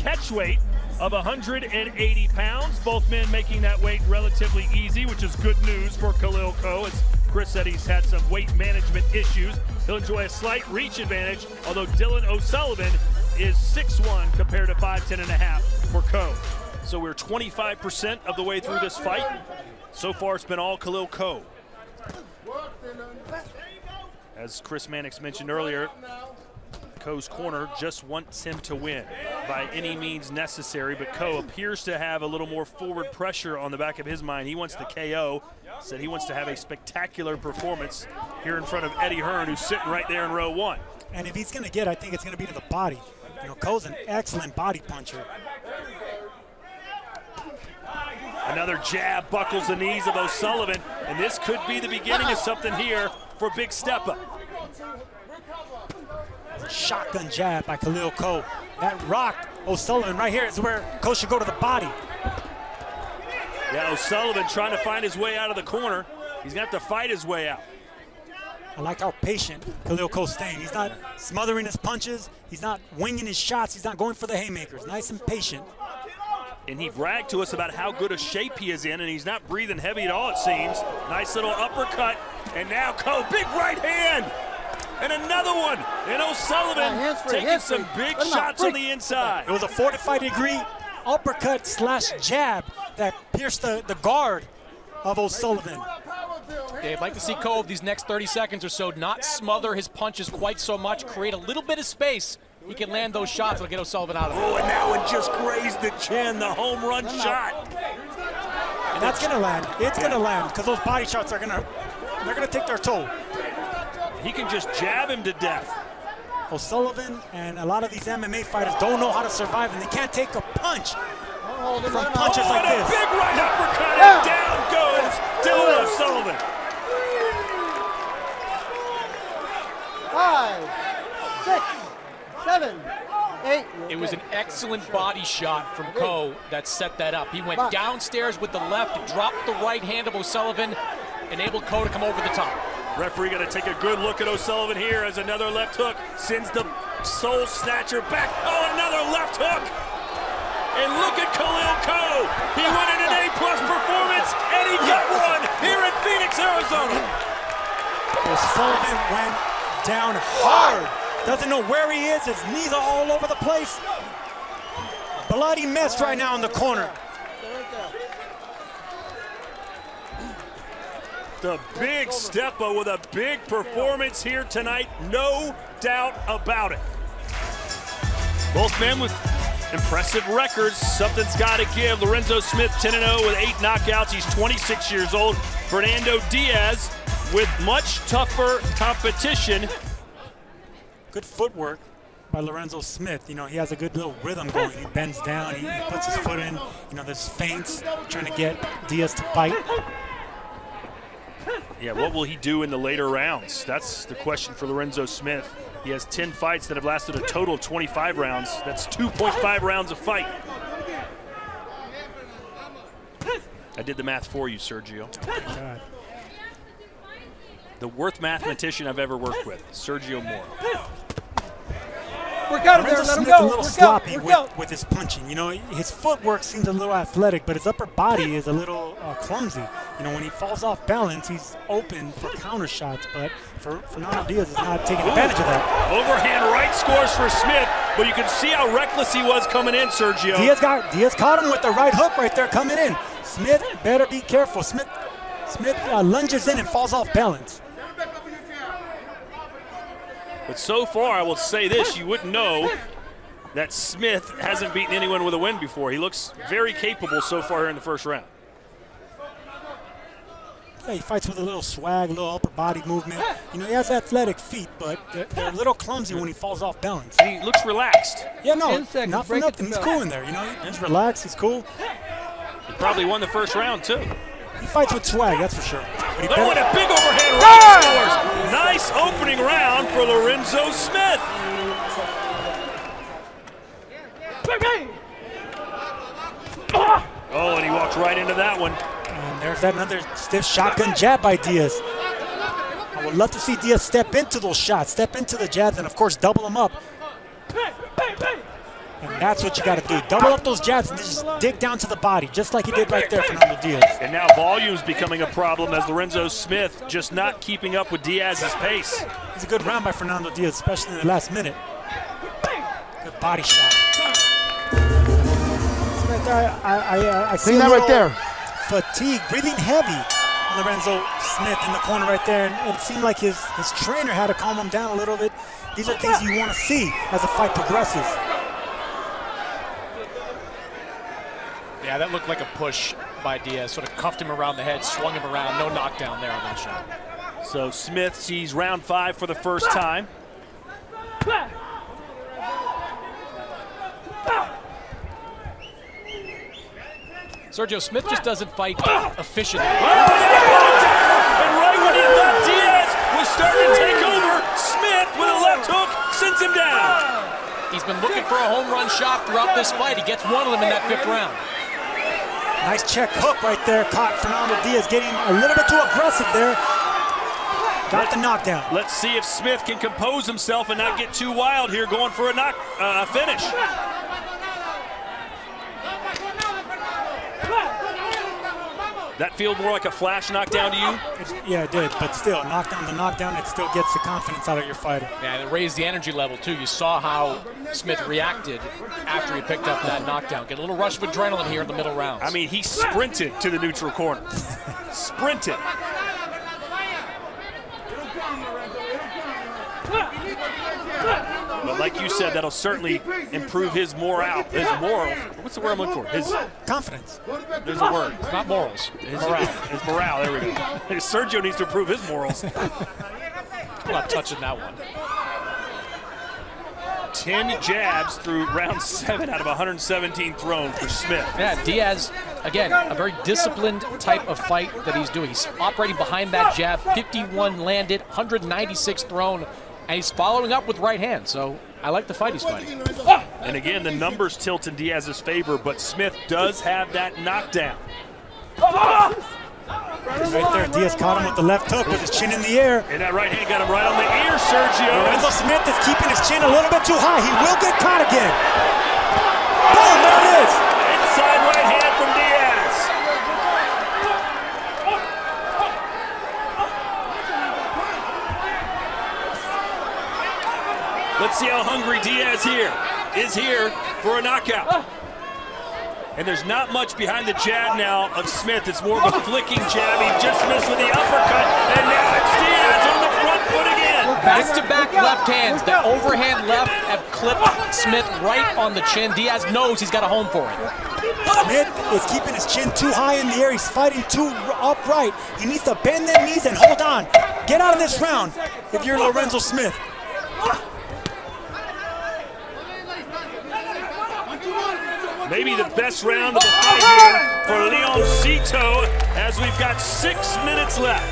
catch weight of 180 pounds. Both men making that weight relatively easy, which is good news for Khalil Coe. As Chris said, he's had some weight management issues. He'll enjoy a slight reach advantage, although Dylan O'Sullivan is 6'1" compared to 5'10.5" for Coe. So we're 25% of the way through this fight. So far, it's been all Khalil Coe. As Chris Mannix mentioned earlier, Coe's corner just wants him to win by any means necessary, but Coe appears to have a little more forward pressure on the back of his mind. He wants the KO, said he wants to have a spectacular performance here in front of Eddie Hearn, who's sitting right there in row 1. And if he's going to get, I think it's going to be to the body. You know, Coe's an excellent body puncher. Another jab buckles the knees of O'Sullivan, and this could be the beginning of something here for Big Steppa. Shotgun jab by Khalil Coe. That rocked O'Sullivan right here is where Coe should go to the body. Yeah, O'Sullivan trying to find his way out of the corner. He's going to have to fight his way out. I like how patient Khalil Coe's staying. He's not smothering his punches. He's not winging his shots. He's not going for the haymakers. Nice and patient. And he bragged to us about how good a shape he is in, and he's not breathing heavy at all, it seems. Nice little uppercut, and now Coe, big right hand. And another one, and O'Sullivan taking some big shots on the inside. It was a 45-degree uppercut slash jab that pierced the guard of O'Sullivan. Yeah, I'd like to see Coe these next 30 seconds or so not smother his punches quite so much, create a little bit of space. He can land those shots that'll get O'Sullivan out of it. Oh, and now it just grazed the chin, the home run shot. And that's gonna land. It's gonna land because those body shots are gonna take their toll. He can just jab him to death. O'Sullivan and a lot of these MMA fighters don't know how to survive, and they can't take a punch from punches like this. this. Big right uppercut, and down goes Dylan O'Sullivan. 5, 6, 7, 8. It was an excellent body shot from Coe that set that up. He went downstairs with the left, dropped the right hand of O'Sullivan, enabled Coe to come over the top. Referee going to take a good look at O'Sullivan here as another left hook sends the soul snatcher back. Oh, another left hook. And look at Khalil Coe. He wanted an A+ performance, and he got one here in Phoenix, Arizona. O'Sullivan went down hard. Doesn't know where he is. His knees are all over the place. Bloody mess right now in the corner. The Big Steppa with a big performance here tonight, no doubt about it. Both men with impressive records. Something's got to give. Lorenzo Smith 10-0 with 8 knockouts. He's 26 years old. Fernando Diaz with much tougher competition. Good footwork by Lorenzo Smith. You know, he has a good little rhythm going. He bends down, he puts his foot in. You know, there's feints trying to get Diaz to bite. Yeah, what will he do in the later rounds? That's the question for Lorenzo Smith. He has 10 fights that have lasted a total of 25 rounds. That's 2.5 rounds a fight. I did the math for you, Sergio. Oh, God. The worst mathematician I've ever worked with, Sergio Moore. Work out of there, Lorenzo let him Smith go. a little sloppy with his punching. You know, his footwork seems a little athletic, but his upper body is a little clumsy. You know, when he falls off balance, he's open for counter shots, but Fernando Diaz is not taking advantage of that. Overhand right scores for Smith, but you can see how reckless he was coming in, Sergio. Diaz caught him with the right hook right there coming in. Smith better be careful. Smith lunges in and falls off balance. But so far, I will say this, you wouldn't know that Smith hasn't beaten anyone with a win before. He looks very capable so far here in the first round. Yeah, he fights with a little swag, a little upper body movement. You know, he has athletic feet, but they're a little clumsy when he falls off balance. He looks relaxed. Yeah, no, not for nothing. He's cool in there, you know. He's relaxed, he's cool. He probably won the first round, too. He fights with swag, that's for sure. Oh, and a big overhand right scores. Nice opening round for Lorenzo Smith. Oh, and he walked right into that one. And there's another stiff shotgun jab by Diaz. I would love to see Diaz step into those shots, step into the jabs, and of course double them up. And that's what you got to do. Double up those jabs and just dig down to the body, just like he did right there, Fernando Diaz. And now volume's becoming a problem as Lorenzo Smith just not keeping up with Diaz's pace. It's a good round by Fernando Diaz, especially in the last minute. Good body shot. Right there, I see that right there. Fatigue, breathing heavy. Lorenzo Smith in the corner right there, and it seemed like his trainer had to calm him down a little bit. These are things you want to see as the fight progresses. Yeah, that looked like a push by Diaz. Sort of cuffed him around the head, swung him around. No knockdown there on that shot. So Smith sees round 5 for the first time. Sergio Smith just doesn't fight efficiently. And right when he thought Diaz was starting to take over, Smith with a left hook sends him down. He's been looking for a home run shot throughout this fight. He gets one of them in that 5th round. Nice check hook right there. Caught Fernando Diaz getting a little bit too aggressive there. Got the knockdown. Let's see if Smith can compose himself and not get too wild here, going for a finish. That feel more like a flash knockdown to you? Yeah, it did, but still, knockdown to knockdown, it still gets the confidence out of your fighter. Yeah, and it raised the energy level, too. You saw how Smith reacted after he picked up that knockdown. Get a little rush of adrenaline here in the middle rounds. I mean, he sprinted to the neutral corner. Sprinted. But like you said, that'll certainly improve his morale, his moral. What's the word I'm looking for? His confidence. There's a word. It's not morals. His morale. His morale. There we go. Sergio needs to improve his morals. I'm not touching that one. 10 jabs through round 7 out of 117 thrown for Smith. Yeah, Diaz, again, a very disciplined type of fight that he's doing. He's operating behind that jab, 51 landed, 196 thrown, and he's following up with right hand. So I like the fight he's fighting. And again, the numbers tilt in Diaz's favor, but Smith does have that knockdown. Right there, Diaz caught him with the left hook with his chin in the air. And that right hand got him right on the ear, Sergio. Lorenzo Smith is keeping his chin a little bit too high. He will get caught again. Boom, there it is. Inside right hand from Diaz. Let's see how hungry Diaz is here for a knockout. And there's not much behind the jab now of Smith. It's more of a flicking jab. He just missed with the uppercut. And now it's Diaz on the front foot again. Back-to-back left hands. The overhand left have clipped Smith right on the chin. Diaz knows he's got a home for it. Smith is keeping his chin too high in the air. He's fighting too upright. He needs to bend them knees and hold on. Get out of this round if you're Lorenzo Smith. Maybe the best round of the fight here for Leoncito as we've got 6 minutes left.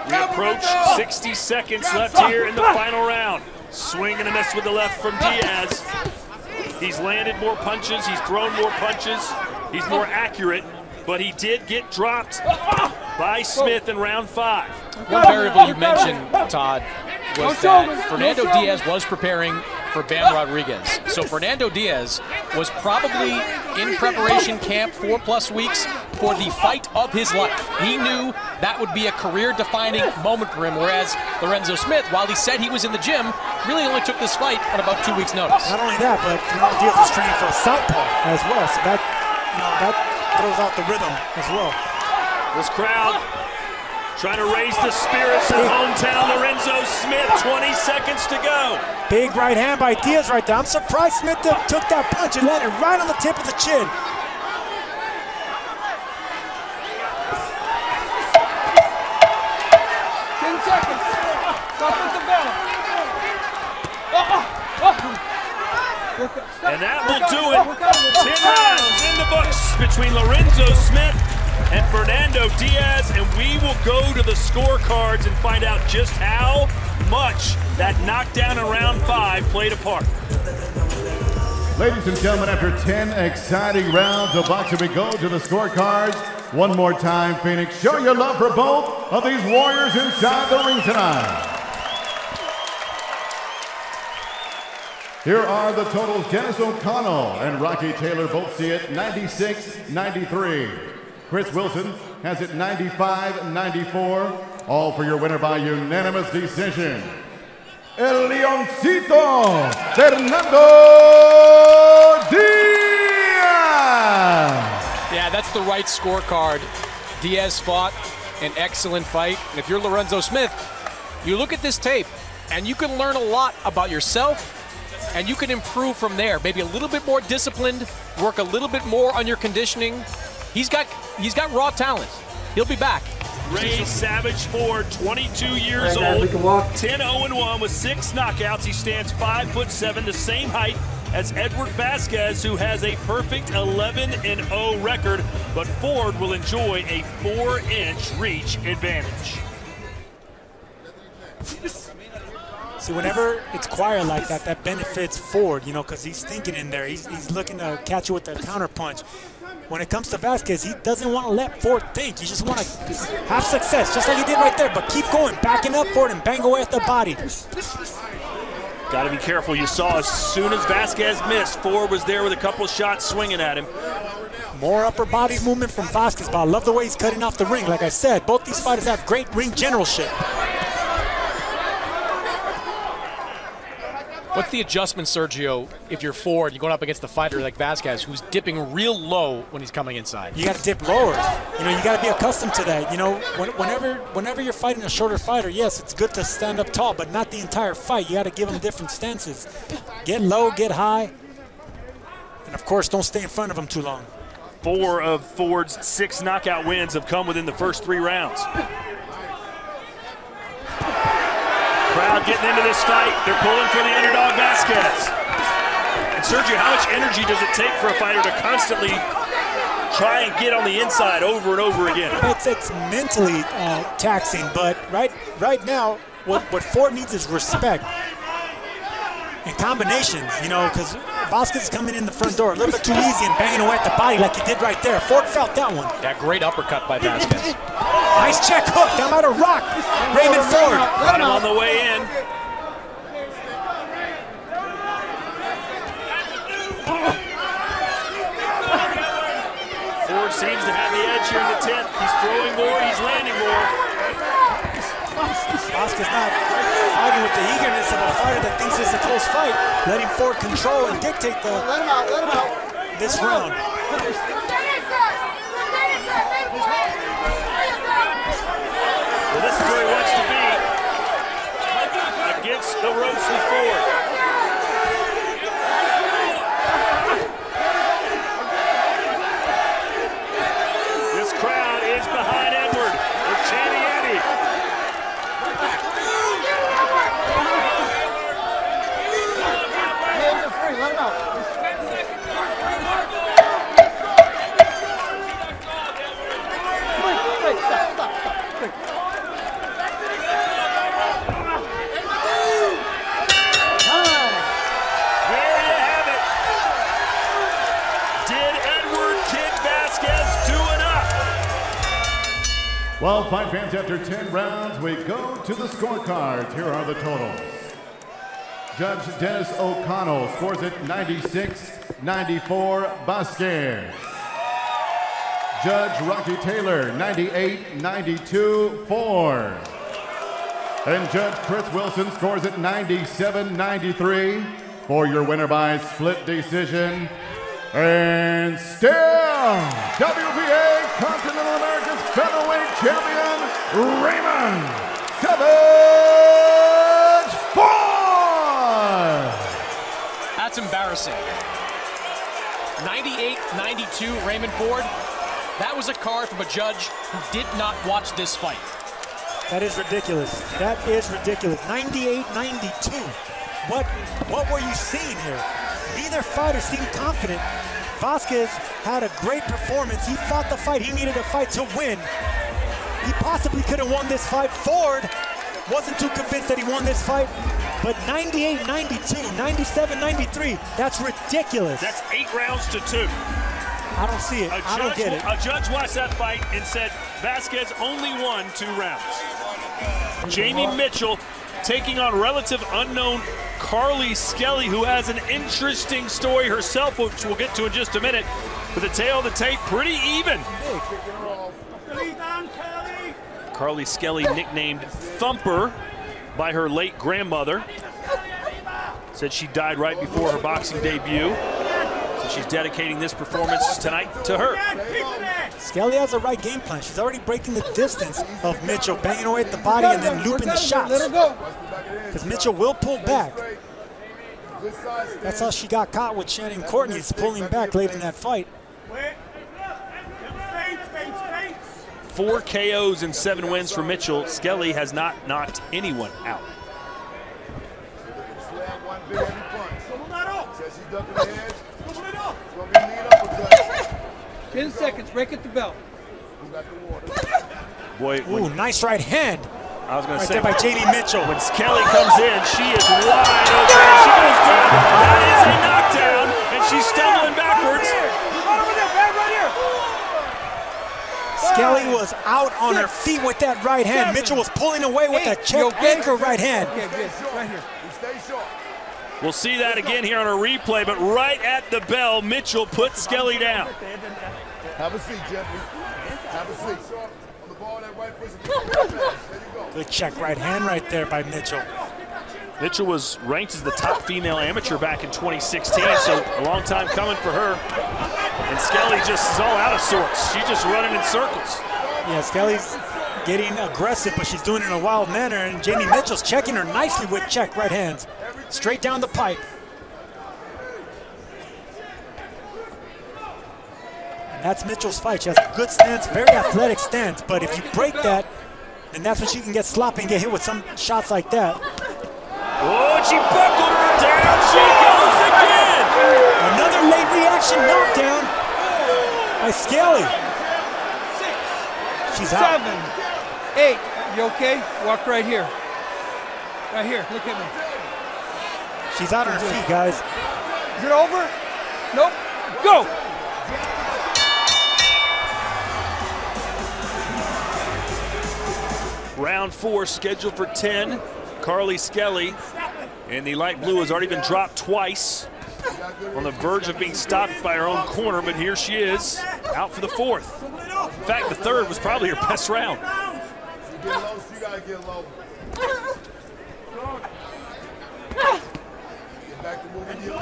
We approach 60 seconds left here in the final round. Swing and a miss with the left from Diaz. He's landed more punches, he's thrown more punches, he's more accurate, but he did get dropped by Smith in round 5. One variable you mentioned, Todd, was that Fernando Diaz was preparing for Bam Rodriguez. So Fernando Diaz was probably in preparation camp 4+ weeks for the fight of his life. He knew that would be a career-defining moment for him, whereas Lorenzo Smith, while he said he was in the gym, really only took this fight on about 2 weeks' notice. Not only that, but Fernando Diaz was training for a southpaw as well, so that throws out the rhythm as well. This crowd trying to raise the spirits of hometown Lorenzo Smith. 20 seconds to go. Big right hand by Diaz right there. I'm surprised Smith took that punch and landed right on the tip of the chin. And that will do it. 10 rounds in the books between Lorenzo Smith and Fernando Diaz, and we will go to the scorecards and find out just how much that knockdown in round 5 played a part. Ladies and gentlemen, after 10 exciting rounds of boxing, we go to the scorecards. One more time, Phoenix. Show your love for both of these warriors inside the ring tonight. Here are the totals. Dennis O'Connell and Rocky Taylor both see it 96-93. Chris Wilson has it 95-94. All for your winner by unanimous decision. El Leoncito, Fernando Diaz. Yeah, that's the right scorecard. Diaz fought an excellent fight. And if you're Lorenzo Smith, you look at this tape and you can learn a lot about yourself and you can improve from there. Maybe a little bit more disciplined, work a little bit more on your conditioning. He's got raw talent. He'll be back. Ray Savage Ford, 22 years old, 10-0-1 with 6 knockouts. He stands 5'7", the same height as Edward Vasquez, who has a perfect 11-0 record, but Ford will enjoy a 4-inch reach advantage. See, whenever it's quiet like that, that benefits Ford, you know, because he's thinking in there. He's looking to catch you with a counter punch. When it comes to Vasquez, he doesn't want to let Ford think. He just want to have success, just like he did right there, but keep going, backing up Ford and bang away at the body. Got to be careful. You saw as soon as Vasquez missed, Ford was there with a couple shots swinging at him. More upper body movement from Vasquez, but I love the way he's cutting off the ring. Like I said, both these fighters have great ring generalship. What's the adjustment, Sergio, if you're Ford, you're going up against a fighter like Vasquez, who's dipping real low when he's coming inside? You got to dip lower. You know, you got to be accustomed to that. You know, whenever you're fighting a shorter fighter, yes, it's good to stand up tall, but not the entire fight. You got to give them different stances. Get low, get high, and of course, don't stay in front of them too long. 4 of Ford's 6 knockout wins have come within the first 3 rounds. Crowd getting into this fight. They're pulling for the underdog Vasquez. And Sergio, how much energy does it take for a fighter to constantly try and get on the inside over and over again? It's mentally taxing, but right now, what Ford needs is respect and combinations, you know, because Vasquez is coming in the front door a little bit too easy and banging away at the body like he did right there. Ford felt that one. That great uppercut by Vasquez. Nice check hook down by the rock. Raymond Ford. Got him on the way in. Ford seems to have the edge here in the 10th. He's throwing more, he's landing more. Vasquez not fighting with the eagerness of a fighter that thinks it's a close fight, letting Ford control and dictate this round. Well, this is where he wants to be, against the ropes with Ford. This crowd is behind Edward. They're chanting Eddie. Hands are free, let him out. Stop. There you have it. Did Edward kick Vasquez do enough? Well, fight fans, after 10 rounds, we go to the scorecards. Here are the totals. Judge Dennis O'Connell scores it 96-94 Vasquez. Judge Rocky Taylor, 98-92 Ford. And Judge Chris Wilson scores it 97-93 for your winner by split decision. And still, WBA Continental America's featherweight champion, Raymond Savage Ford! That's embarrassing. 98-92 Raymond Ford. That was a card from a judge who did not watch this fight. That is ridiculous. That is ridiculous. 98-92. What were you seeing here? Neither fighter seemed confident. Vasquez had a great performance. He fought the fight he needed to fight to win. He possibly could have won this fight. Ford wasn't too convinced that he won this fight. But 98-92, 97-93, that's ridiculous. That's 8 rounds to 2. I don't see it. I don't get it. A judge watched that fight and said Vasquez only won 2 rounds. Jamie Mitchell taking on relative unknown Carly Skelly, who has an interesting story herself, which we'll get to in just a minute. But the tail of the tape, pretty even. Carly Skelly, nicknamed Thumper by her late grandmother, said she died right before her boxing debut. So she's dedicating this performance tonight to her. Skelly has a right game plan. She's already breaking the distance of Mitchell, banging away at the body and then looping the shots. Because Mitchell will pull back. That's how she got caught with Shannon Courtney. It's pulling back late in that fight. 4 KOs and 7 wins for Mitchell. Skelly has not knocked anyone out. 10 seconds, break at the belt. Boy, ooh, nice right hand. I was going to say, there by Jamie Mitchell. When Skelly comes in, she is wide open. She goes down. That is a knockdown, and she's stumbling backwards. Skelly was out on her feet with that right hand. Mitchell was pulling away with that check anchor right hand. Okay, good. Right here. We'll see that again here on a replay, but right at the bell, Mitchell put Skelly down. Have a seat, Jeffrey. Have a seat. On the ball, that right foot. There you go. Good check right hand right there by Mitchell. Mitchell was ranked as the top female amateur back in 2016, so a long time coming for her. And Skelly just is all out of sorts. She's just running in circles. Yeah, Skelly's getting aggressive, but she's doing it in a wild manner, and Jamie Mitchell's checking her nicely with check right hands. Straight down the pipe. And that's Mitchell's fight. She has a good stance, very athletic stance, but if you break that, then that's when she can get sloppy and get hit with some shots like that. Oh, she buckled her down. She goes again. Another late reaction knockdown by Skelly. 6, She's 7, out. 8. You okay? Walk right here. Right here. Look at me. She's out on her feet, guys. Is it over? Nope. Go. Round 4 scheduled for 10. Carly Skelly in the light blue has already been dropped twice. On the verge of being stopped by her own corner, but here she is, out for the 4th. In fact, the 3rd was probably her best round. Get low, so you gotta get low. Get back to moving you.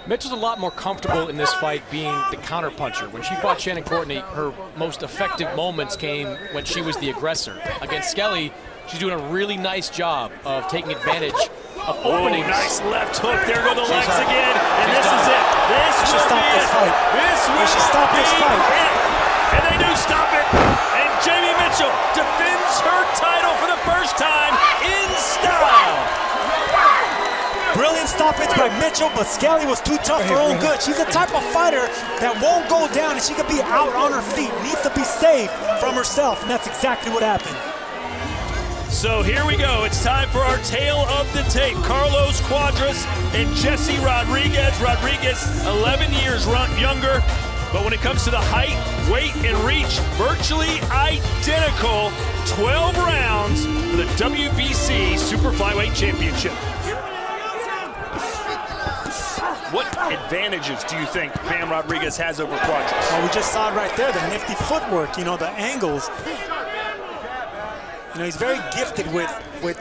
Mitchell's a lot more comfortable in this fight being the counterpuncher. When she fought Shannon Courtney, her most effective moments came when she was the aggressor. Against Skelly, she's doing a really nice job of taking advantage of openings. Nice left hook. There go the legs again. And this is it. This will be it. This will be it. And they do stop it. And Jamie Mitchell defends her title for the first time in style. Brilliant stoppage by Mitchell, but Skelly was too tough for her own good. She's the type of fighter that won't go down, and she could be out on her feet. Needs to be saved from herself, and that's exactly what happened. So here we go. It's time for our tale of the tape. Carlos Cuadras and Jesse Rodriguez. Rodriguez, 11 years younger, but when it comes to the height, weight, and reach, virtually identical. 12 rounds for the WBC Super Flyweight Championship. What advantages do you think Bam Rodriguez has over Cuadras? Well, we just saw it right there, the nifty footwork, you know, the angles. You know, he's very gifted with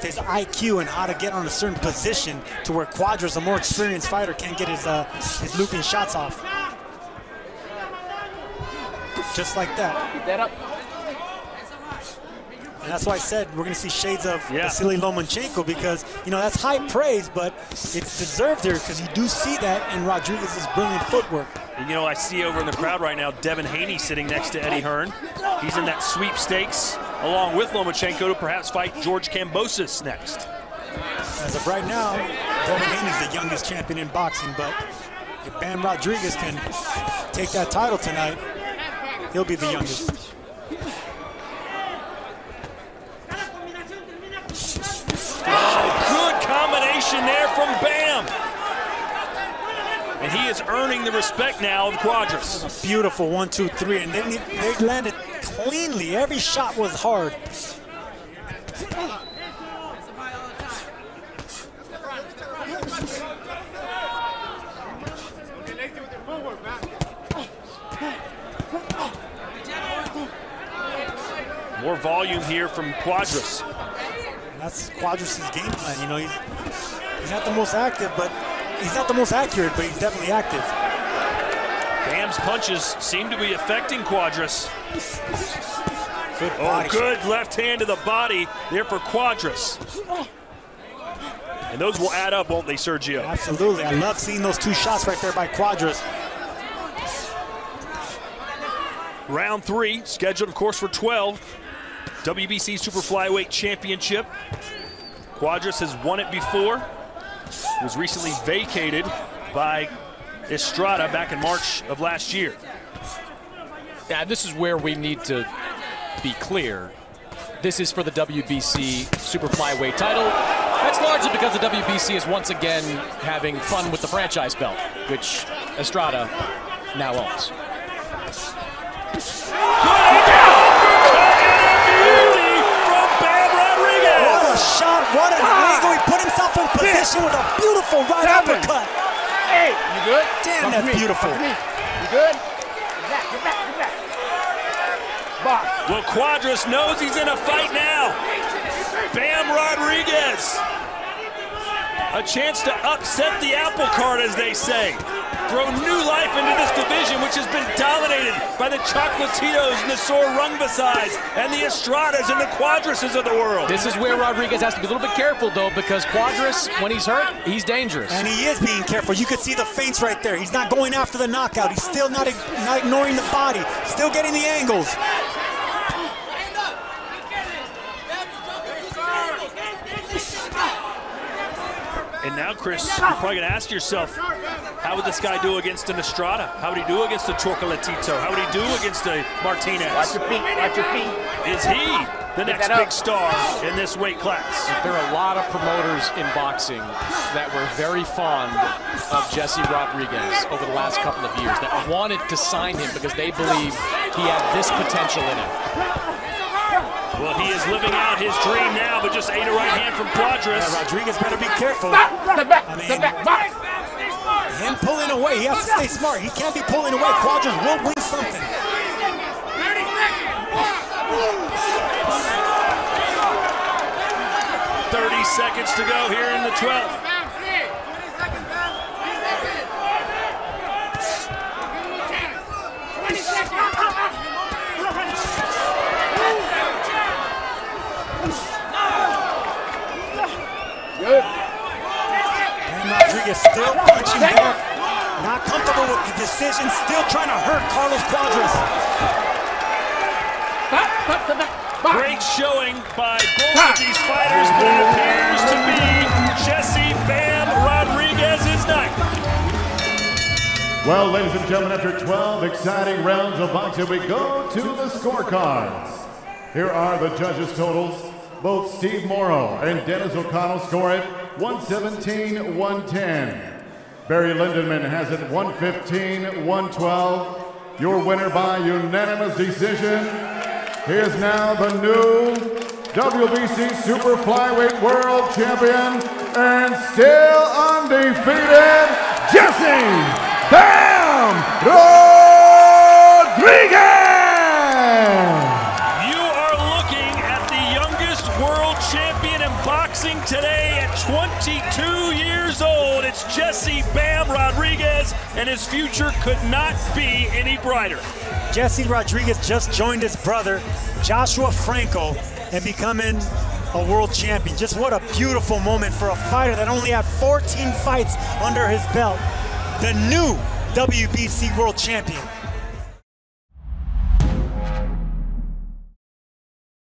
his IQ and how to get on a certain position to where Cuadras, a more experienced fighter, can't get his looping shots off. Just like that. Keep that up. And that's why I said we're going to see shades of Vasily Lomachenko, because, you know, that's high praise, but it's deserved here because you do see that in Rodriguez's brilliant footwork. And, you know, I see over in the crowd right now Devin Haney sitting next to Eddie Hearn. He's in that sweepstakes along with Lomachenko to perhaps fight George Kambosos next. As of right now, Devin Haney's the youngest champion in boxing, but if Bam Rodriguez can take that title tonight, he'll be the youngest. Good combination combination there from Bam. And he is earning the respect now of Cuadras. A beautiful 1, 2, 3, and then they landed cleanly. Every shot was hard. More volume here from Cuadras. That's Cuadras' game plan. You know, he's not the most active, but he's not the most accurate, but he's definitely active. Bam's punches seem to be affecting Cuadras. Good body shot. Good left hand to the body there for Cuadras. And those will add up, won't they, Sergio? Absolutely. I love seeing those 2 shots right there by Cuadras. Round 3, scheduled, of course, for 12. WBC Super Flyweight Championship. Cuadras has won it before. It was recently vacated by Estrada back in March of last year. Yeah, this is where we need to be clear. This is for the WBC Super Flyweight title. That's largely because the WBC is once again having fun with the franchise belt, which Estrada now owns. What a shot, what an angle. He put himself in position with a beautiful right uppercut. Hey, you good? Damn, that's beautiful. You good? Get back. Box. Well, Cuadras knows he's in a fight now. Bam Rodriguez. A chance to upset the apple cart, as they say. Throw new life into this division, which has been dominated by the Chocolatitos and the Sor Rungvisais and the Estradas and the Cuadrases of the world. This is where Rodriguez has to be a little bit careful, though, because Cuadras, when he's hurt, he's dangerous. And he is being careful. You could see the feints right there. He's not going after the knockout. He's still not ignoring the body. Still getting the angles. And now, Chris, you're probably going to ask yourself, how would this guy do against an Estrada? How would he do against a Chocolatito? How would he do against a Martinez? Watch your feet. Watch your feet. Is he the next big star in this weight class? There are a lot of promoters in boxing that were very fond of Jesse Rodriguez over the last couple of years, that wanted to sign him because they believed he had this potential in him. Well, he is living out his dream now, but just ate a right hand from Cuadras. Yeah, Rodriguez better be careful. Him pulling away, he has to stay smart. He can't be pulling away. Cuadras will win something. 30 seconds to go here in the 12th. And Rodriguez still punching back. Not comfortable with the decision. Still trying to hurt Carlos Cuadras. Great showing by both of these fighters, but it appears to be Jesse Bam Rodriguez's night. Well, ladies and gentlemen, after 12 exciting rounds of boxing, we go to the scorecards. Here are the judges' totals. Both Steve Morrow and Dennis O'Connell score it 117-110. Barry Lindenman has it 115-112. Your winner by unanimous decision. He is now the new WBC Super Flyweight World Champion and still undefeated, Jesse Bam Rodriguez! Boxing today at 22 years old. It's Jesse Bam Rodriguez, and his future could not be any brighter. Jesse Rodriguez just joined his brother, Joshua Franco, and becoming a world champion. Just what a beautiful moment for a fighter that only had 14 fights under his belt. The new WBC world champion.